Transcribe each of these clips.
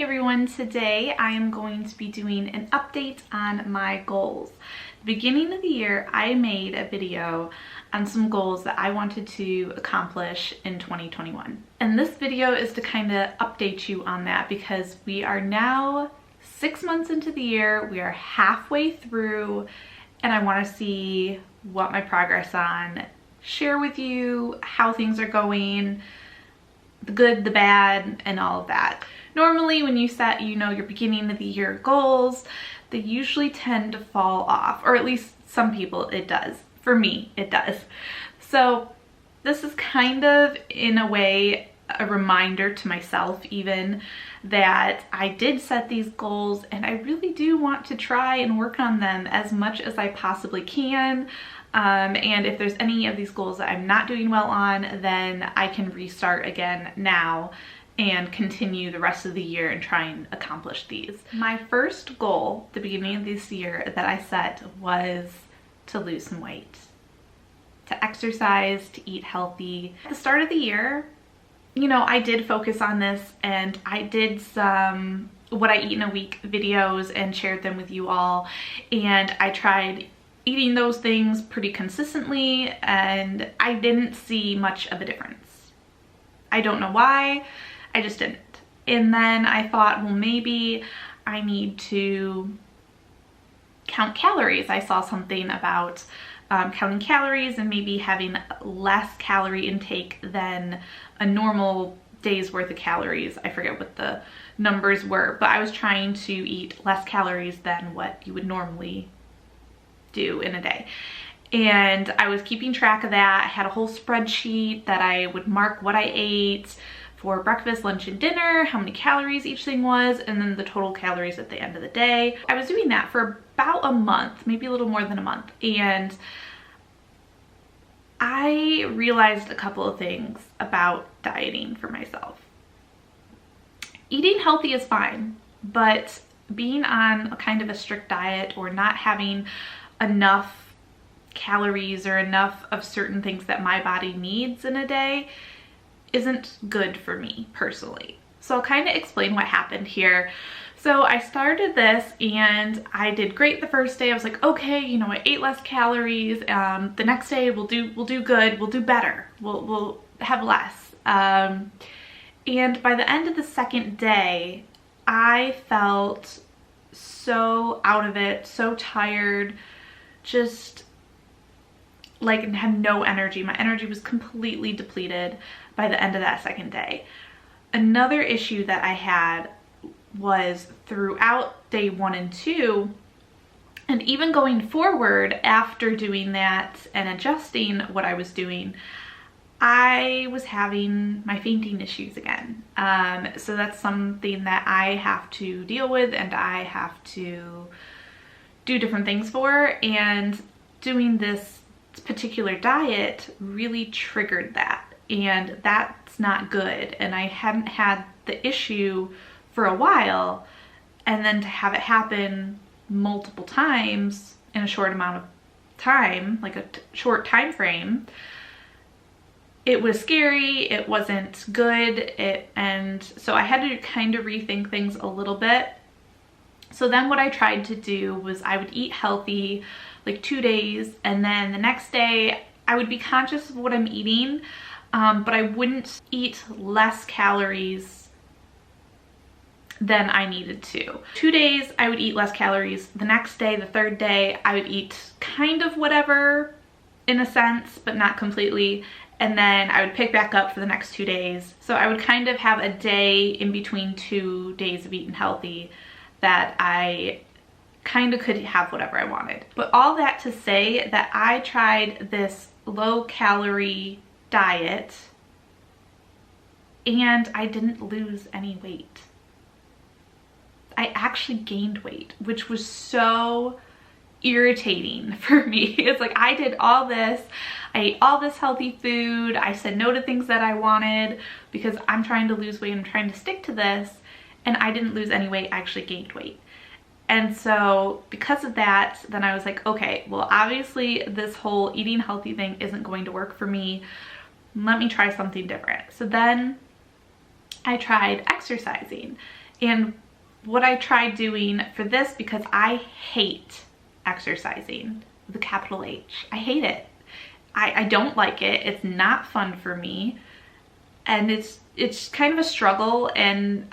everyone, today I am going to be doing an update on my goals. The beginning of the year I made a video on some goals that I wanted to accomplish in 2021. And this video is to kind of update you on that because we are now 6 months into the year, we are halfway through, and I want to see what my progress on, share with you how things are going, the good, the bad, and all of that. Normally when you set, your beginning of the year goals, they usually tend to fall off, or at least some people it does. For me, it does. So this is kind of, in a way, a reminder to myself even that I did set these goals and I really do want to try and work on them as much as I possibly can. And if there's any of these goals that I'm not doing well on, then I can restart again now and continue the rest of the year and try and accomplish these. My first goal at the beginning of this year that I set was to lose some weight, to exercise, to eat healthy. At the start of the year, I did focus on this and I did some what I eat in a week videos and shared them with you all, and I tried eating those things pretty consistently and I didn't see much of a difference. I don't know why, I just didn't. And then I thought, well, maybe I need to count calories. I saw something about counting calories and maybe having less calorie intake than a normal day's worth of calories. I forget what the numbers were, but I was trying to eat less calories than what you would normally do in a day. And I was keeping track of that. I had a whole spreadsheet that I would mark what I ate for breakfast, lunch, and dinner, how many calories each thing was, and then the total calories at the end of the day. I was doing that for about a month, maybe a little more than a month, and I realized a couple of things about dieting for myself. Eating healthy is fine, but being on a kind of a strict diet or not having enough calories or enough of certain things that my body needs in a day isn't good for me personally. So I'll kind of explain what happened here. So I started this and I did great the first day. I was like, okay, I ate less calories. The next day we'll do good, we'll do better, we'll have less. And by the end of the second day, I felt so out of it, so tired, just like had no energy. My energy was completely depleted by the end of that second day. Another issue that I had was throughout day 1 and 2, and even going forward after doing that and adjusting what I was doing, I was having my fainting issues again. So that's something that I have to deal with and I have to do different things for, and doing this particular diet really triggered that, and that's not good. And I hadn't had the issue for a while, and then to have it happen multiple times in a short amount of time, like a short time frame, it was scary, it wasn't good, and so I had to kind of rethink things a little bit. So then what I tried to do was I would eat healthy like 2 days, and then the next day I would be conscious of what I'm eating, but I wouldn't eat less calories than I needed to. 2 days I would eat less calories. The next day, the third day, I would eat kind of whatever in a sense, but not completely. And then I would pick back up for the next 2 days. So I would kind of have a day in between 2 days of eating healthy that I kind of could have whatever I wanted. But all that to say that I tried this low calorie diet and I didn't lose any weight. I actually gained weight, which was so irritating for me. It's like I did all this, I ate all this healthy food, I said no to things that I wanted because I'm trying to lose weight, I'm trying to stick to this, and I didn't lose any weight, I actually gained weight. And so because of that, then I was like, okay, well, obviously this whole eating healthy thing isn't going to work for me. Let me try something different. So then I tried exercising. And what I tried doing for this, because I hate exercising, the capital H, I hate it. I don't like it. It's not fun for me. And it's kind of a struggle and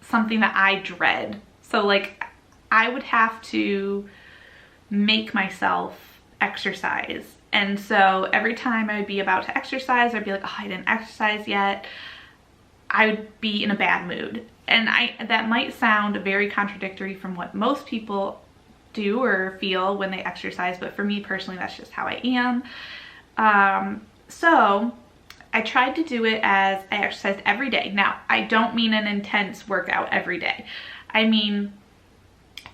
something that I dread. So like I would have to make myself exercise. And so every time I would be about to exercise, I'd be like, oh, I didn't exercise yet. I would be in a bad mood. And that might sound very contradictory from what most people do or feel when they exercise, but for me personally, that's just how I am. So I tried to do it as I exercised every day. Now, I don't mean an intense workout every day. I mean,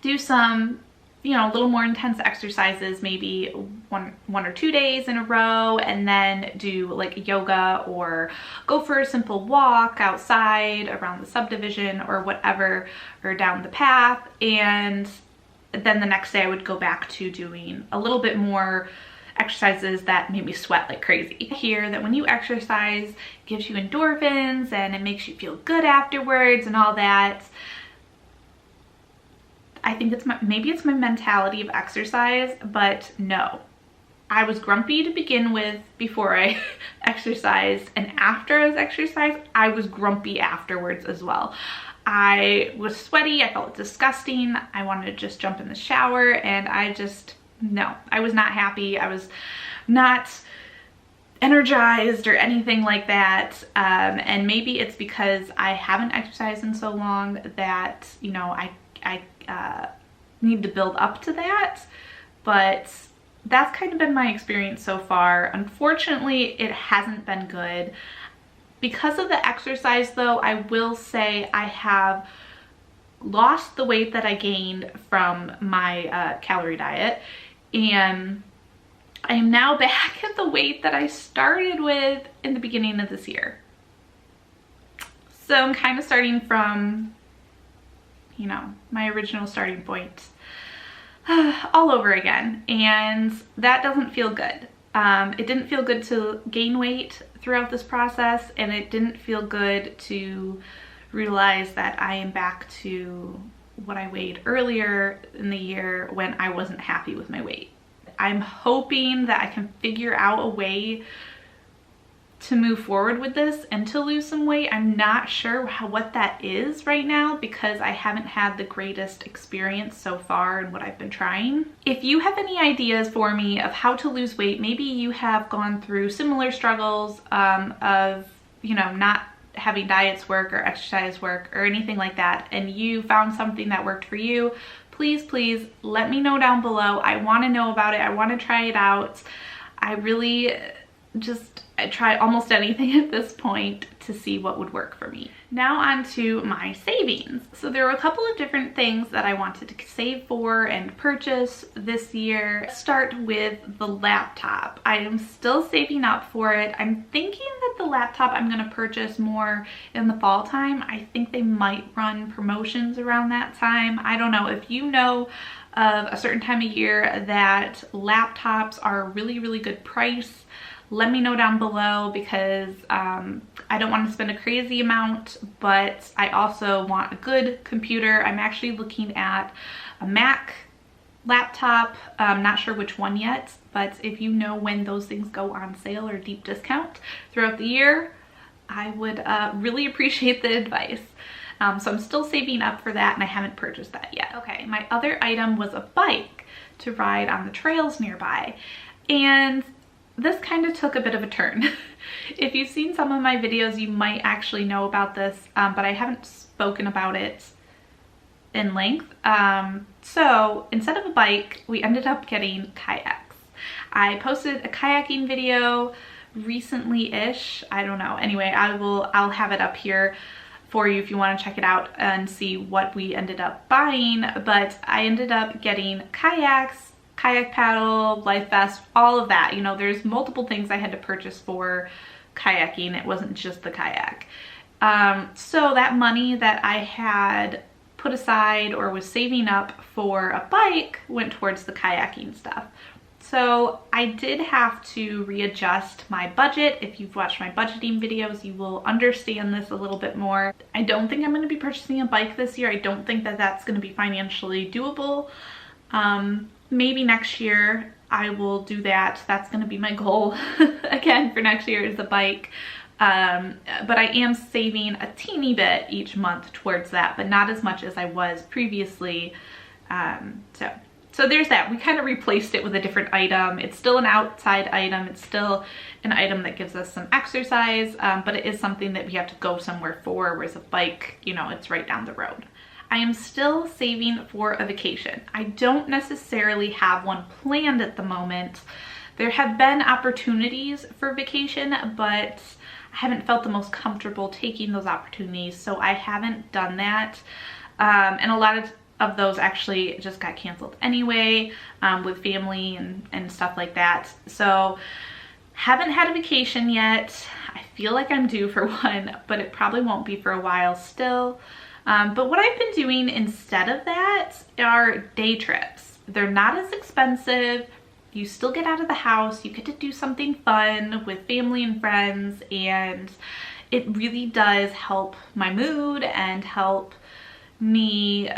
do some, you know, a little more intense exercises, maybe one or 2 days in a row, and then do like yoga or go for a simple walk outside around the subdivision or whatever, or down the path. And then the next day I would go back to doing a little bit more exercises that made me sweat like crazy. I hear that when you exercise, it gives you endorphins and it makes you feel good afterwards and all that. I think maybe it's my mentality of exercise, but no. I was grumpy to begin with before I exercised, and after I was exercised, I was grumpy afterwards as well. I was sweaty, I felt disgusting, I wanted to just jump in the shower, and no, I was not happy. I was not energized or anything like that. And maybe it's because I haven't exercised in so long that, you know, I need to build up to that. But that's kind of been my experience so far. Unfortunately, it hasn't been good. Because of the exercise though, I will say I have lost the weight that I gained from my calorie diet, and I am now back at the weight that I started with in the beginning of this year. So I'm kind of starting from, you know, my original starting point all over again, and that doesn't feel good. It didn't feel good to gain weight throughout this process, and it didn't feel good to realize that I am back to what I weighed earlier in the year when I wasn't happy with my weight. I'm hoping that I can figure out a way to move forward with this and to lose some weight. I'm not sure what that is right now because I haven't had the greatest experience so far in what I've been trying. If you have any ideas for me of how to lose weight, maybe you have gone through similar struggles of, you know, not having diets work or exercise work or anything like that, and you found something that worked for you, please let me know down below. I want to know about it. I want to try it out. I really I try almost anything at this point to see what would work for me. Now on to my savings. So there were a couple of different things that I wanted to save for and purchase this year. Let's start with the laptop. I am still saving up for it. I'm thinking that the laptop I'm going to purchase more in the fall time. I think they might run promotions around that time. I don't know. If you know of a certain time of year that laptops are a really good price, let me know down below, because I don't want to spend a crazy amount, but I also want a good computer. I'm actually looking at a Mac laptop. I'm not sure which one yet, but if you know when those things go on sale or deep discount throughout the year, I would really appreciate the advice. So I'm still saving up for that, and I haven't purchased that yet. Okay, my other item was a bike to ride on the trails nearby, and this kind of took a bit of a turn. If you've seen some of my videos, you might actually know about this, but I haven't spoken about it in length. So instead of a bike, we ended up getting kayaks. I posted a kayaking video recently-ish. I don't know. Anyway, I'll have it up here for you if you want to check it out and see what we ended up buying. But I ended up getting kayaks, kayak paddle, life vest, all of that. You know, there's multiple things I had to purchase for kayaking. It wasn't just the kayak. So that money that I had put aside or was saving up for a bike went towards the kayaking stuff. So I did have to readjust my budget. If you've watched my budgeting videos, you will understand this a little bit more. I don't think I'm going to be purchasing a bike this year. I don't think that that's going to be financially doable. Maybe next year I will do that. That's going to be my goal again for next year, is a bike. But I am saving a teeny bit each month towards that, but not as much as I was previously. So there's that. We kind of replaced it with a different item. It's still an outside item. It's still an item that gives us some exercise, but it is something that we have to go somewhere for, whereas a bike, you know, it's right down the road. I am still saving for a vacation. I don't necessarily have one planned at the moment. There have been opportunities for vacation, but I haven't felt the most comfortable taking those opportunities, so I haven't done that. And a lot of those actually just got canceled anyway, with family and stuff like that. So haven't had a vacation yet. I feel like I'm due for one, but it probably won't be for a while still. But what I've been doing instead of that are day trips. They're not as expensive. You still get out of the house. You get to do something fun with family and friends, and it really does help my mood and help me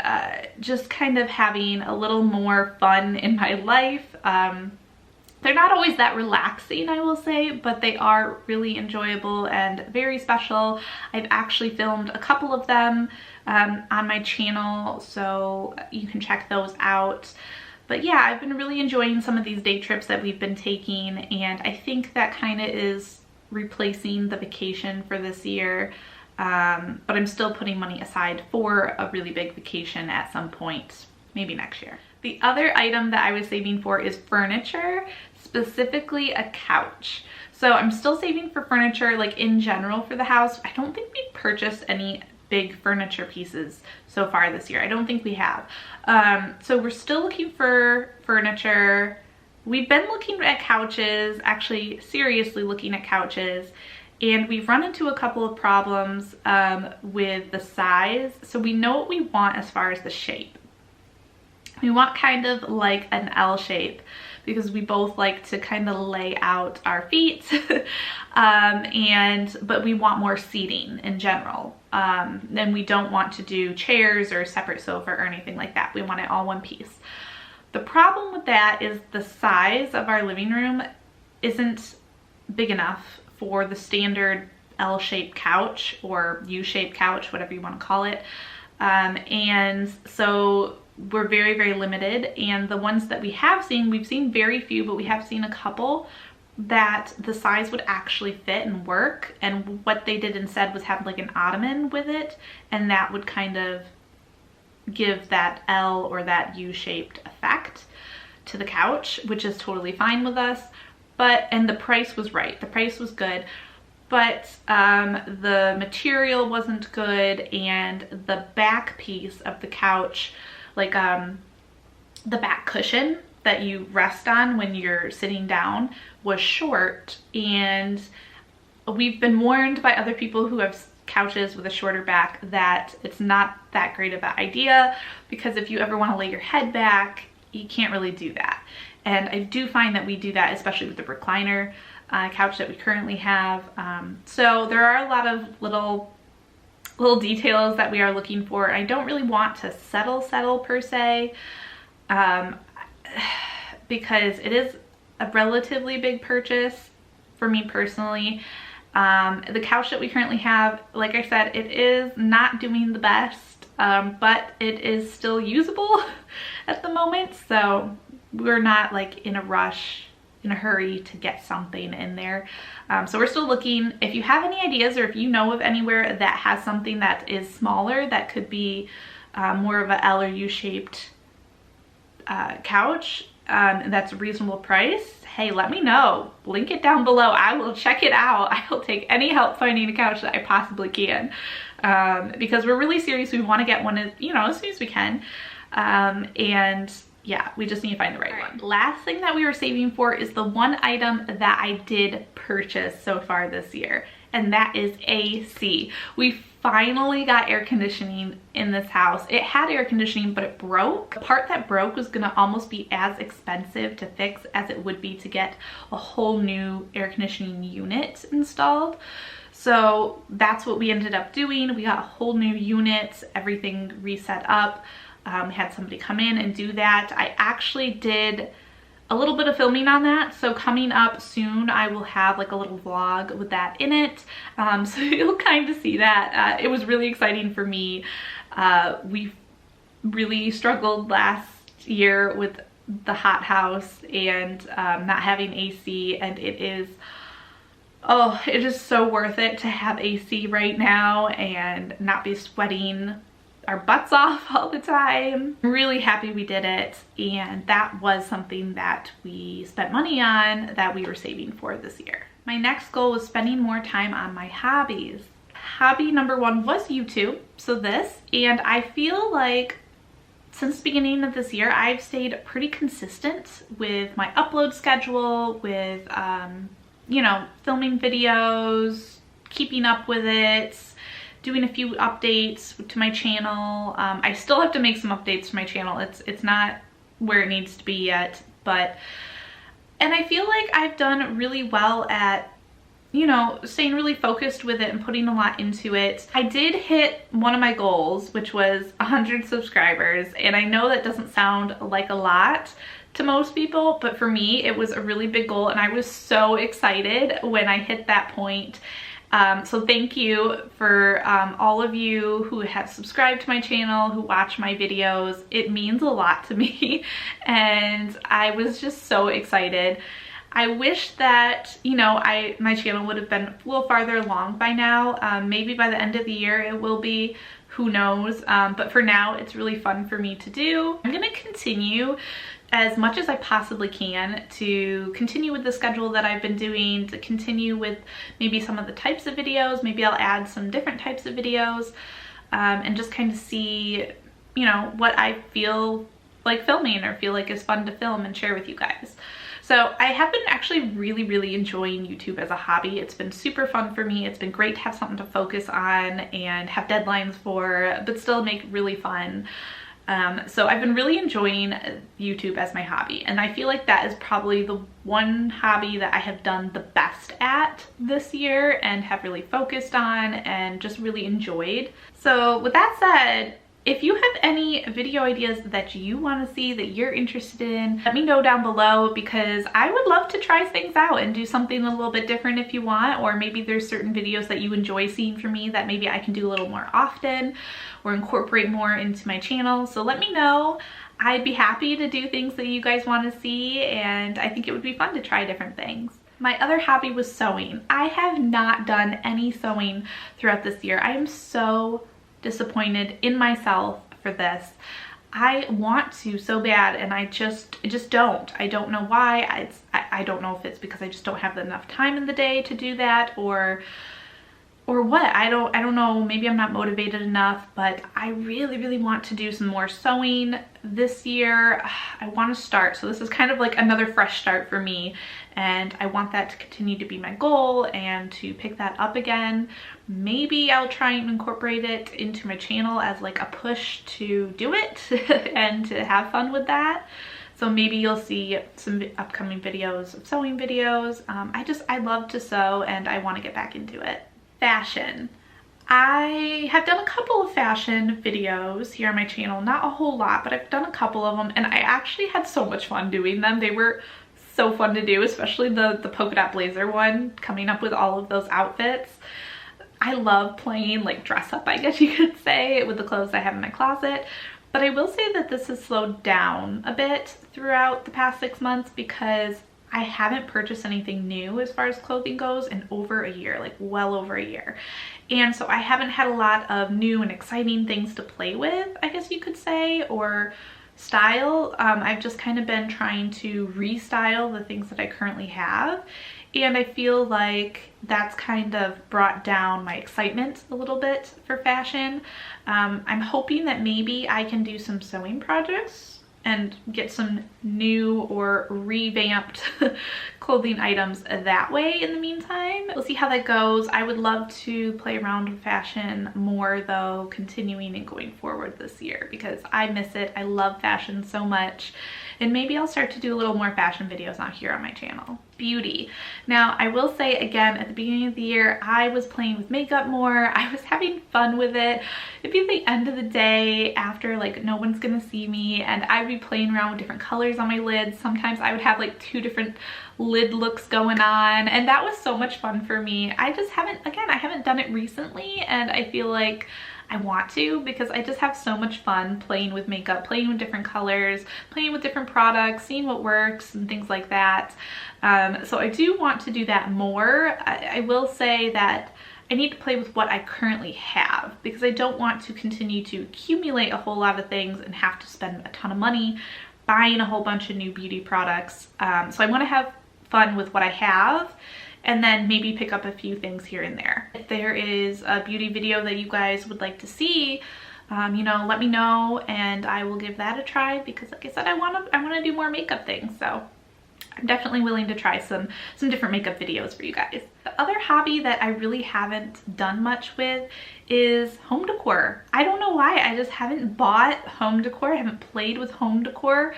just kind of having a little more fun in my life. They're not always that relaxing, I will say, but they are really enjoyable and very special. I've actually filmed a couple of them on my channel, so you can check those out. But yeah, I've been really enjoying some of these day trips that we've been taking, and I think that kind of is replacing the vacation for this year. But I'm still putting money aside for a really big vacation at some point, maybe next year. The other item that I was saving for is furniture, specifically a couch. So I'm still saving for furniture, like in general for the house. I don't think we've purchased any big furniture pieces so far this year. I don't think we have. So we're still looking for furniture. We've been looking at couches, actually seriously looking at couches, and we've run into a couple of problems with the size. So we know what we want as far as the shape. We want kind of like an L shape because we both like to kind of lay out our feet, but we want more seating in general. And we don't want to do chairs or separate sofa or anything like that. We want it all one piece. The problem with that is the size of our living room isn't big enough for the standard L-shaped couch or U-shaped couch, whatever you want to call it. And so we're very, very limited. And the ones that we have seen, we've seen very few, but we have seen a couple that the size would actually fit and work. And what they did instead was have like an ottoman with it, and that would kind of give that L or that U-shaped effect to the couch, which is totally fine with us. And the price was right. The price was good, but the material wasn't good, and the back piece of the couch, like the back cushion that you rest on when you're sitting down, was short. And we've been warned by other people who have couches with a shorter back that it's not that great of an idea, because if you ever want to lay your head back, you can't really do that. And I do find that we do that, especially with the recliner couch that we currently have. So there are a lot of little details that we are looking for. I don't really want to settle per se, because it is a relatively big purchase for me personally. The couch that we currently have, like I said, it is not doing the best, but it is still usable at the moment. So we're not like in a rush, in a hurry to get something in there. So we're still looking. If you have any ideas, or if you know of anywhere that has something that is smaller, that could be more of a L or U-shaped couch, that's a reasonable price, hey, let me know. Link it down below. I will check it out. I will take any help finding a couch that I possibly can, because we're really serious. We want to get one, as soon as we can. And yeah, we just need to find the right one. Last thing that we were saving for is the one item that I did purchase so far this year, and that is AC. We finally got air conditioning in this house. It had air conditioning, but it broke. The part that broke was gonna almost be as expensive to fix as it would be to get a whole new air conditioning unit installed. So that's what we ended up doing. We got a whole new unit, everything reset up. Had somebody come in and do that. I actually did a little bit of filming on that, so coming up soon I will have like a little vlog with that in it, so you'll kind of see that. It was really exciting for me. We really struggled last year with the hot house and not having AC, and it is so worth it to have AC right now and not be sweating our butts off all the time. I'm really happy we did it, and that was something that we spent money on that we were saving for this year. My next goal was spending more time on my hobbies. Hobby number one was YouTube, and I feel like since the beginning of this year I've stayed pretty consistent with my upload schedule, with you know, filming videos, keeping up with it, doing a few updates to my channel. I still have to make some updates to my channel. It's not where it needs to be yet, and I feel like I've done really well at, you know, staying really focused with it and putting a lot into it. I did hit one of my goals, which was 100 subscribers, and I know that doesn't sound like a lot to most people, but for me it was a really big goal, and I was so excited when I hit that point. So thank you for all of you who have subscribed to my channel, who watch my videos. It means a lot to me, and I was just so excited. I wish that, you know, my channel would have been a little farther along by now. Maybe by the end of the year it will be, who knows, but for now it's really fun for me to do. I'm gonna continue as much as I possibly can to continue with the schedule that I've been doing, to continue with maybe some of the types of videos. Maybe I'll add some different types of videos, and just kind of see, you know, what I feel like filming or feel like is fun to film and share with you guys. So I have been actually really enjoying YouTube as a hobby. It's been super fun for me. It's been great to have something to focus on and have deadlines for, but still make really fun. So I've been really enjoying YouTube as my hobby, and I feel like that is probably the one hobby that I have done the best at this year and have really focused on and just really enjoyed. So with that said, if you have any video ideas that you want to see, that you're interested in, let me know down below, because I would love to try things out and do something a little bit different if you want, or maybe there's certain videos that you enjoy seeing from me that maybe I can do a little more often or incorporate more into my channel. So let me know. I'd be happy to do things that you guys want to see, and I think it would be fun to try different things. My other hobby was sewing. I have not done any sewing throughout this year. I am so disappointed in myself for this. I want to so bad, and I just don't. I don't know why. I don't know if it's because I just don't have enough time in the day to do that, or what. I don't know. Maybe I'm not motivated enough, but I really want to do some more sewing this year. I want to start. So this is kind of like another fresh start for me, and I want that to continue to be my goal and to pick that up again. Maybe I'll try and incorporate it into my channel as like a push to do it and to have fun with that. So maybe you'll see some upcoming videos of sewing videos. I love to sew, and I want to get back into it. Fashion. I have done a couple of fashion videos here on my channel, not a whole lot, but I've done a couple of them, and I actually had so much fun doing them. They were so fun to do, especially the polka dot blazer one, coming up with all of those outfits. I love playing like dress up, I guess you could say, with the clothes I have in my closet. But I will say that this has slowed down a bit throughout the past 6 months, because I haven't purchased anything new as far as clothing goes in over a year, like well over a year. And so I haven't had a lot of new and exciting things to play with, I guess you could say, or style. I've just kind of been trying to restyle the things that I currently have. And I feel like that's kind of brought down my excitement a little bit for fashion. I'm hoping that maybe I can do some sewing projects and get some new or revamped clothing items that way in the meantime. We'll see how that goes. I would love to play around with fashion more though, continuing and going forward this year, because I miss it. I love fashion so much. And maybe I'll start to do a little more fashion videos on here on my channel. Beauty. Now, I will say again, at the beginning of the year, I was playing with makeup more. I was having fun with it. It'd be the end of the day after like no one's gonna see me, and I'd be playing around with different colors on my lids. Sometimes I would have like 2 different lid looks going on, and that was so much fun for me. I just haven't, again, I haven't done it recently, and I feel like I want to, because I just have so much fun playing with makeup, playing with different colors, playing with different products, seeing what works and things like that. So I do want to do that more. I will say that I need to play with what I currently have, because I don't want to continue to accumulate a whole lot of things and have to spend a ton of money buying a whole bunch of new beauty products. So I want to have fun with what I have, and then maybe pick up a few things here and there. If there is a beauty video that you guys would like to see, you know, let me know and I will give that a try, because like I said, I want to do more makeup things. So I'm definitely willing to try some different makeup videos for you guys. The other hobby that I really haven't done much with is home decor. I don't know why, I just haven't bought home decor. I haven't played with home decor.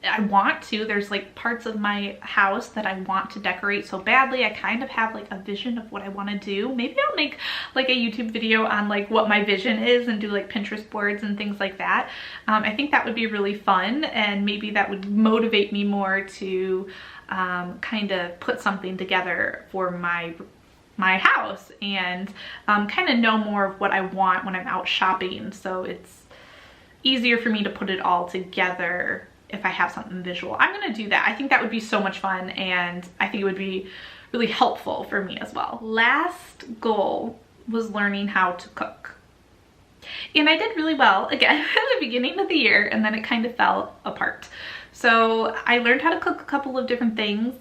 I want to. There's like parts of my house that I want to decorate so badly. I kind of have like a vision of what I want to do. Maybe I'll make like a YouTube video on like what my vision is and do like Pinterest boards and things like that. I think that would be really fun, and maybe that would motivate me more to kind of put something together for my house, and kind of know more of what I want when I'm out shopping, so it's easier for me to put it all together if I have something visual. I'm gonna do that. I think that would be so much fun, and I think it would be really helpful for me as well. Last goal was learning how to cook. And I did really well, again, at the beginning of the year, and then it kind of fell apart. So I learned how to cook a couple of different things,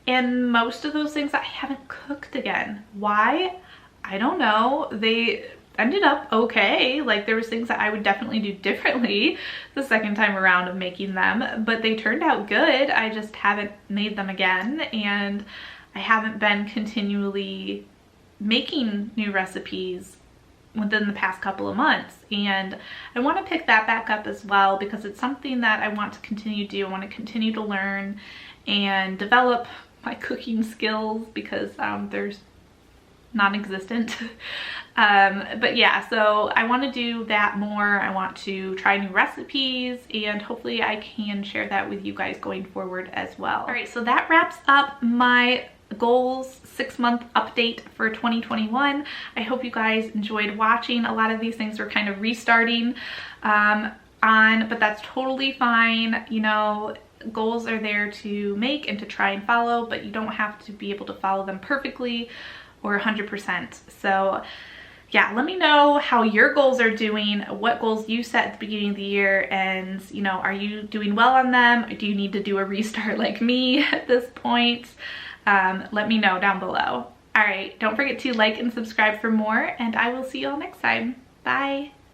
and most of those things I haven't cooked again. Why? I don't know. They ended up okay. Like, there was things that I would definitely do differently the second time around of making them, but they turned out good. I just haven't made them again, and I haven't been continually making new recipes within the past couple of months, and I want to pick that back up as well, because it's something that I want to continue to do. I want to continue to learn and develop my cooking skills, because there's non-existent. But yeah, so I want to do that more. I want to try new recipes, and hopefully I can share that with you guys going forward as well. All right, so that wraps up my goals 6-month update for 2021. I hope you guys enjoyed watching. A lot of these things were kind of restarting but that's totally fine. You know, goals are there to make and to try and follow, but you don't have to be able to follow them perfectly or 100%. So yeah, let me know how your goals are doing, what goals you set at the beginning of the year, and you know, are you doing well on them? Or do you need to do a restart like me at this point? Let me know down below. All right, don't forget to like and subscribe for more, and I will see you all next time. Bye.